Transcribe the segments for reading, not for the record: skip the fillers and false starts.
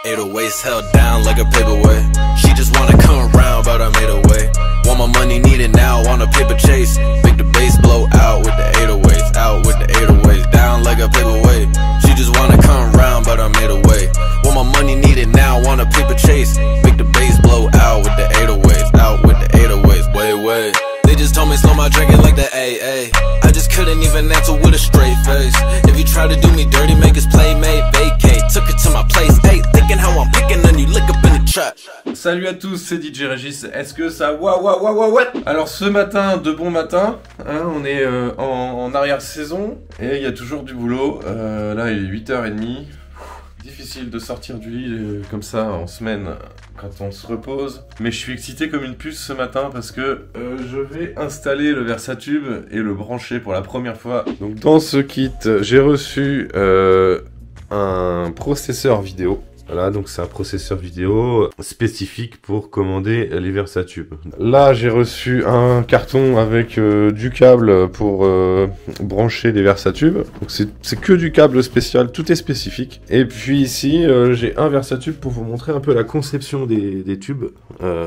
808s held down like a paperweight. She just wanna come around, but I made her way. Want my money, need it now, want a paper chase. Make the bass blow out with the 808s, out with the 808s, down like a paperweight. She just wanna come around, but I made her way. Want my money, need it now, want a paper chase. Make the bass blow out with the 808s, out with the 808s, wait. They just told me slow my drinking like the AA. I just couldn't even answer with a straight face. If you try to do me dirty, make us playmate, vacate. Took it to my place, hey, thinking how I'm picking on you, look up in the trap. Salut à tous, c'est DJ Régis. Est-ce que ça what? Alors ce matin, de bon matin, hein, on est en arrière-saison et il y a toujours du boulot. Là il est 8h30. Difficile de sortir du lit comme ça en semaine quand on se repose. Mais je suis excité comme une puce ce matin parce que je vais installer le Versatube et le brancher pour la première fois. Donc dans ce kit, j'ai reçu un processeur vidéo. Voilà, donc c'est un processeur vidéo spécifique pour commander les Versatubes. Là, j'ai reçu un carton avec du câble pour brancher les Versatubes. Donc c'est que du câble spécial, tout est spécifique. Et puis ici, j'ai un Versatube pour vous montrer un peu la conception des tubes.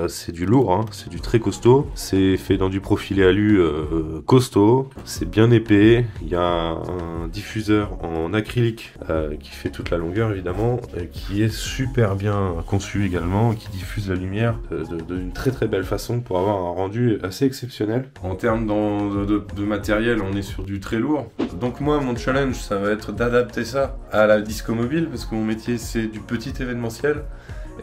C'est du lourd, hein, c'est du très costaud. C'est fait dans du profilé alu costaud. C'est bien épais. Il y a un diffuseur en acrylique qui fait toute la longueur évidemment, et qui est super bien conçu également, qui diffuse la lumière d'une très belle façon pour avoir un rendu assez exceptionnel. En termes de matériel, on est sur du très lourd. Donc moi, mon challenge, ça va être d'adapter ça à la disco mobile, parce que mon métier, c'est du petit événementiel.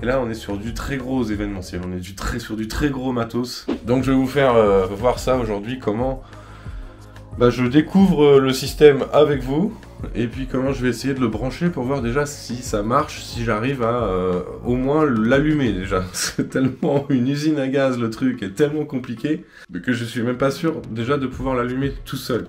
Et là, on est sur du très gros événementiel, on est sur du très gros matos. Donc je vais vous faire voir ça aujourd'hui, comment je découvre le système avec vous. Et puis comment je vais essayer de le brancher pour voir déjà si ça marche, si j'arrive à au moins l'allumer déjà. C'est tellement une usine à gaz, le truc est tellement compliqué que je suis même pas sûr déjà de pouvoir l'allumer tout seul,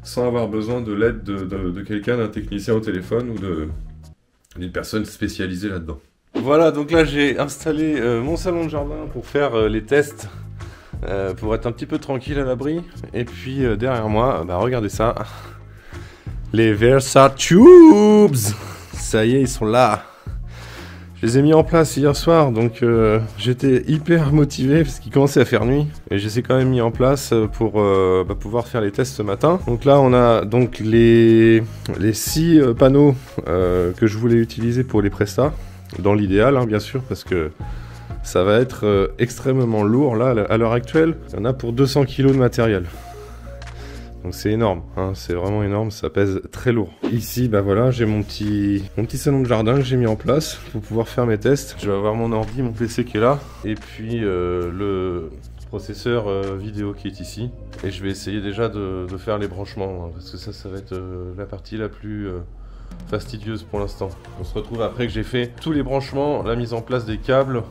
sans avoir besoin de l'aide de quelqu'un, d'un technicien au téléphone ou d'une personne spécialisée là-dedans. Voilà, donc là j'ai installé mon salon de jardin pour faire les tests, pour être un petit peu tranquille à l'abri. Et puis derrière moi, regardez ça. Les Versatubes, ça y est, ils sont là. Je les ai mis en place hier soir, donc j'étais hyper motivé parce qu'il commençait à faire nuit. Et je les ai quand même mis en place pour pouvoir faire les tests ce matin. Donc là, on a donc les 6 panneaux que je voulais utiliser pour les prestats. Dans l'idéal, hein, bien sûr, parce que ça va être extrêmement lourd là, à l'heure actuelle. Il y en a pour 200 kg de matériel. Donc c'est énorme, hein, c'est vraiment énorme, ça pèse très lourd. Ici, voilà, j'ai mon petit salon de jardin que j'ai mis en place pour pouvoir faire mes tests. Je vais avoir mon ordi, mon PC qui est là, et puis le processeur vidéo qui est ici. Et je vais essayer déjà de faire les branchements, hein, parce que ça va être la partie la plus fastidieuse pour l'instant. On se retrouve après que j'ai fait tous les branchements, la mise en place des câbles,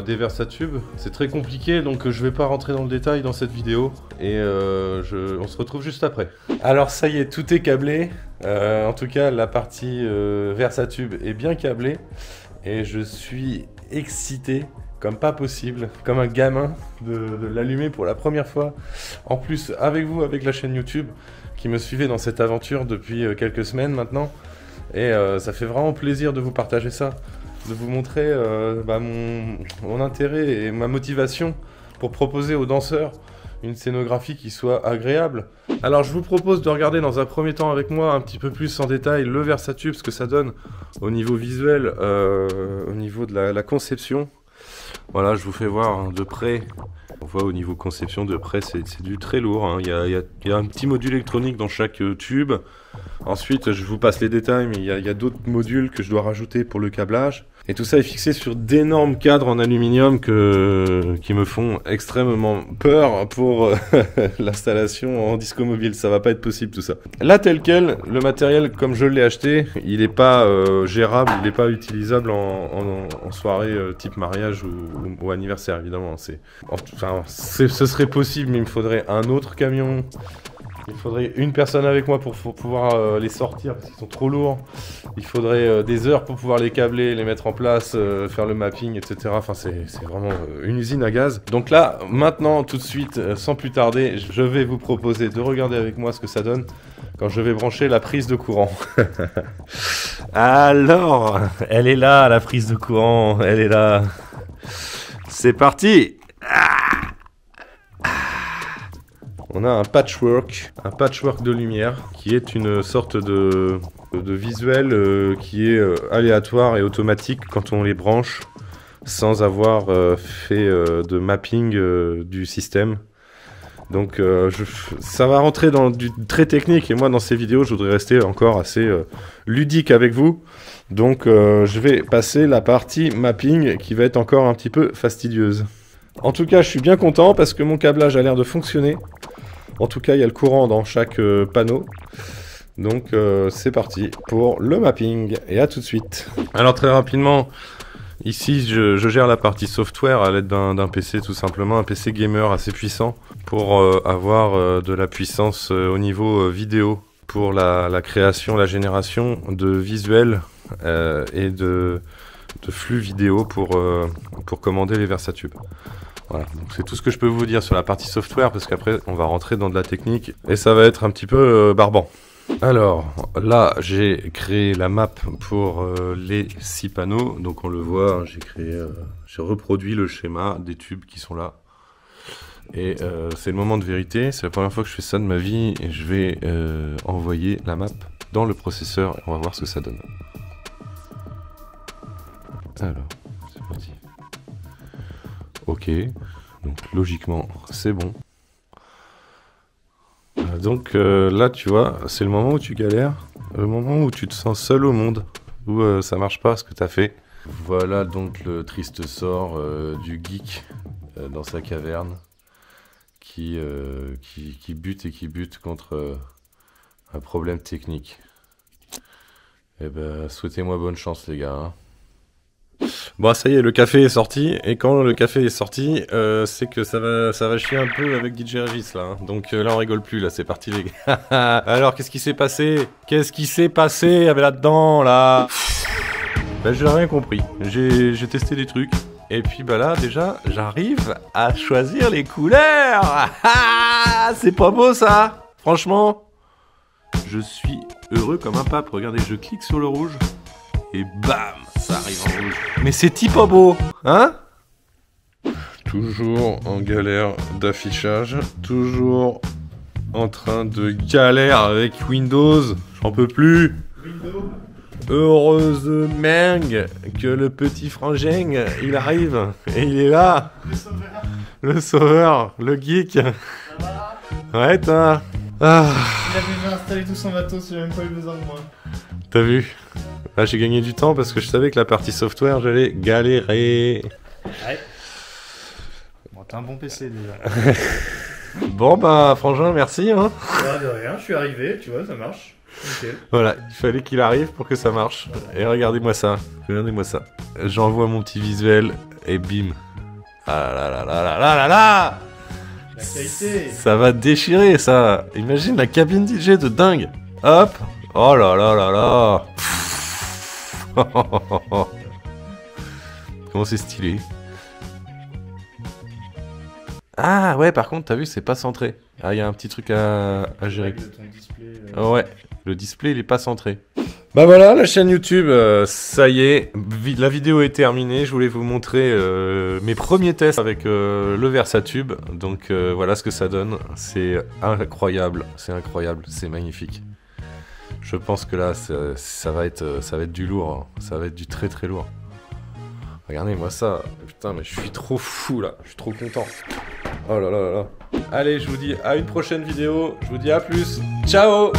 des Versatubes. C'est très compliqué, donc je vais pas rentrer dans le détail dans cette vidéo. Et on se retrouve juste après. Alors ça y est, tout est câblé. En tout cas, la partie Versatube est bien câblée. Et je suis excité comme pas possible, comme un gamin, de l'allumer pour la première fois. En plus, avec vous, avec la chaîne YouTube, qui me suivez dans cette aventure depuis quelques semaines maintenant. Et ça fait vraiment plaisir de vous partager ça, de vous montrer mon intérêt et ma motivation pour proposer aux danseurs une scénographie qui soit agréable. Alors je vous propose de regarder dans un premier temps avec moi un petit peu plus en détail le Versatube, ce que ça donne au niveau visuel, au niveau de la conception. Voilà, je vous fais voir hein, de près. On voit au niveau conception de près, c'est du très lourd. Hein. Il y a un petit module électronique dans chaque tube. Ensuite, je vous passe les détails, mais il y a d'autres modules que je dois rajouter pour le câblage. Et tout ça est fixé sur d'énormes cadres en aluminium qui me font extrêmement peur pour l'installation en disco mobile. Ça va pas être possible tout ça. Là, tel quel, le matériel comme je l'ai acheté, il n'est pas gérable, il n'est pas utilisable en soirée type mariage ou anniversaire, évidemment. Ce serait possible, mais il me faudrait un autre camion. Il faudrait une personne avec moi pour pouvoir les sortir parce qu'ils sont trop lourds. Il faudrait des heures pour pouvoir les câbler, les mettre en place, faire le mapping, etc. Enfin, c'est vraiment une usine à gaz. Donc là, maintenant, tout de suite, sans plus tarder, je vais vous proposer de regarder avec moi ce que ça donne quand je vais brancher la prise de courant. Alors, elle est là, la prise de courant, elle est là. C'est parti. On a un patchwork de lumière qui est une sorte de visuel qui est aléatoire et automatique quand on les branche sans avoir fait de mapping du système. Donc ça va rentrer dans du très technique et moi dans ces vidéos je voudrais rester encore assez ludique avec vous. Donc je vais passer la partie mapping qui va être encore un petit peu fastidieuse. En tout cas je suis bien content parce que mon câblage a l'air de fonctionner. En tout cas il y a le courant dans chaque panneau. Donc c'est parti pour le mapping et à tout de suite. Alors très rapidement, ici je gère la partie software à l'aide d'un PC tout simplement, un PC gamer assez puissant pour avoir de la puissance au niveau vidéo pour la création, la génération de visuels et de flux vidéo pour commander les Versatube. Voilà, donc c'est tout ce que je peux vous dire sur la partie software parce qu'après on va rentrer dans de la technique et ça va être un petit peu barbant. Alors là j'ai créé la map pour les 6 panneaux, donc on le voit, j'ai reproduit le schéma des tubes qui sont là. Et c'est le moment de vérité, c'est la première fois que je fais ça de ma vie et je vais envoyer la map dans le processeur et on va voir ce que ça donne. Alors, c'est parti. Ok, donc logiquement c'est bon. Donc là tu vois, c'est le moment où tu galères, le moment où tu te sens seul au monde, où ça marche pas ce que tu as fait. Voilà donc le triste sort du geek dans sa caverne qui bute et qui bute contre un problème technique. Et ben souhaitez-moi bonne chance les gars. Hein. Bon ça y est, le café est sorti, et quand le café est sorti, c'est que ça va chier un peu avec DJ Régis là, hein. Donc là on rigole plus, là c'est parti les gars. Alors qu'est-ce qui s'est passé? Qu'est-ce qui s'est passé là-dedans là? Ben j'ai rien compris, j'ai testé des trucs, et puis bah là déjà j'arrive à choisir les couleurs. C'est pas beau ça? Franchement, je suis heureux comme un pape, regardez, je clique sur le rouge, et bam, ça arrive en rouge. Mais c'est pas beau, hein? Toujours en galère d'affichage, toujours en train de galère avec Windows, j'en peux plus. Windows. Heureusement que le petit frangin, il arrive, et il est là. Le sauveur, le geek. Ça va? Ouais, toi. Ah. Il avait déjà installé tout son matos, j'ai même pas eu besoin de moi. T'as vu? Là j'ai gagné du temps parce que je savais que la partie software j'allais galérer. Ouais. Bon, t'as un bon PC déjà. Bon bah frangin, merci hein. Ouais, de rien, je suis arrivé, tu vois, ça marche. Nickel. Voilà, il fallait qu'il arrive pour que ça marche. Et regardez-moi ça, regardez-moi ça. J'envoie mon petit visuel et bim. Ah là là là là là là là. La qualité. Ça va déchirer ça. Imagine la cabine DJ de dingue. Hop. Oh là là là là. Comment c'est stylé. Ah ouais, par contre, t'as vu, c'est pas centré. Ah, il y a un petit truc à gérer. Ouais, le display, il est pas centré. Bah voilà, la chaîne YouTube, ça y est, la vidéo est terminée. Je voulais vous montrer mes premiers tests avec le Versatube. Donc voilà ce que ça donne. C'est incroyable, c'est magnifique. Je pense que là, ça va être du lourd, hein. Ça va être du très très lourd. Regardez-moi ça, putain, mais je suis trop fou là, je suis trop content. Oh là là là là. Allez, je vous dis à une prochaine vidéo, je vous dis à plus, ciao!